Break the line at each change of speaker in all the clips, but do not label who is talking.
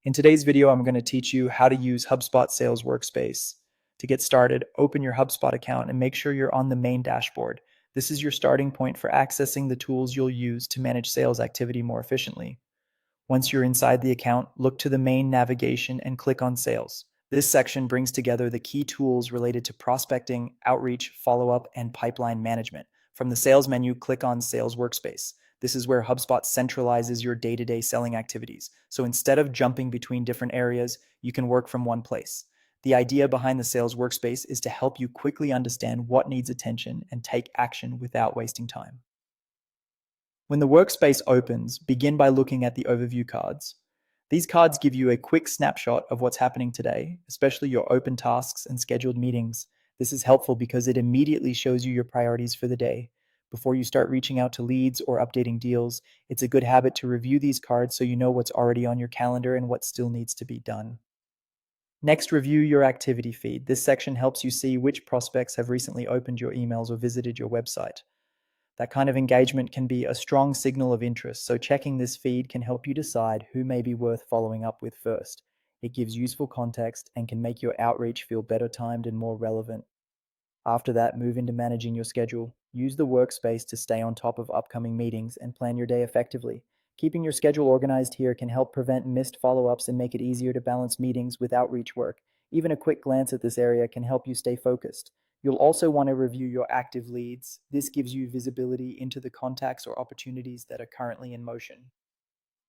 In today's video, I'm going to teach you how to use HubSpot Sales Workspace. To get started, open your HubSpot account and make sure you're on the main dashboard. This is your starting point for accessing the tools you'll use to manage sales activity more efficiently. Once you're inside the account, look to the main navigation and click on Sales. This section brings together the key tools related to prospecting, outreach, follow-up, and pipeline management. From the Sales menu, click on Sales Workspace. This is where HubSpot centralizes your day-to-day selling activities. So instead of jumping between different areas, you can work from one place. The idea behind the Sales Workspace is to help you quickly understand what needs attention and take action without wasting time. When the workspace opens, begin by looking at the overview cards. These cards give you a quick snapshot of what's happening today, especially your open tasks and scheduled meetings. This is helpful because it immediately shows you your priorities for the day. Before you start reaching out to leads or updating deals, it's a good habit to review these cards so you know what's already on your calendar and what still needs to be done. Next, review your activity feed. This section helps you see which prospects have recently opened your emails or visited your website. That kind of engagement can be a strong signal of interest, so checking this feed can help you decide who may be worth following up with first. It gives useful context and can make your outreach feel better timed and more relevant. After that, move into managing your schedule. Use the workspace to stay on top of upcoming meetings and plan your day effectively. Keeping your schedule organized here can help prevent missed follow-ups and make it easier to balance meetings with outreach work. Even a quick glance at this area can help you stay focused. You'll also want to review your active leads. This gives you visibility into the contacts or opportunities that are currently in motion.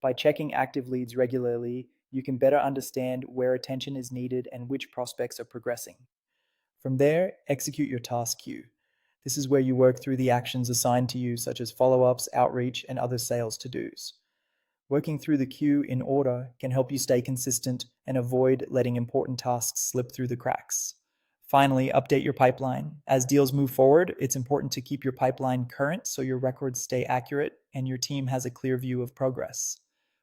By checking active leads regularly, you can better understand where attention is needed and which prospects are progressing. From there, execute your task queue. This is where you work through the actions assigned to you, such as follow-ups, outreach, and other sales to-dos. Working through the queue in order can help you stay consistent and avoid letting important tasks slip through the cracks. Finally, update your pipeline. As deals move forward, it's important to keep your pipeline current so your records stay accurate and your team has a clear view of progress.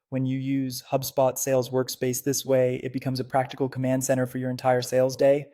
When you use HubSpot Sales Workspace this way, it becomes a practical command center for your entire sales day.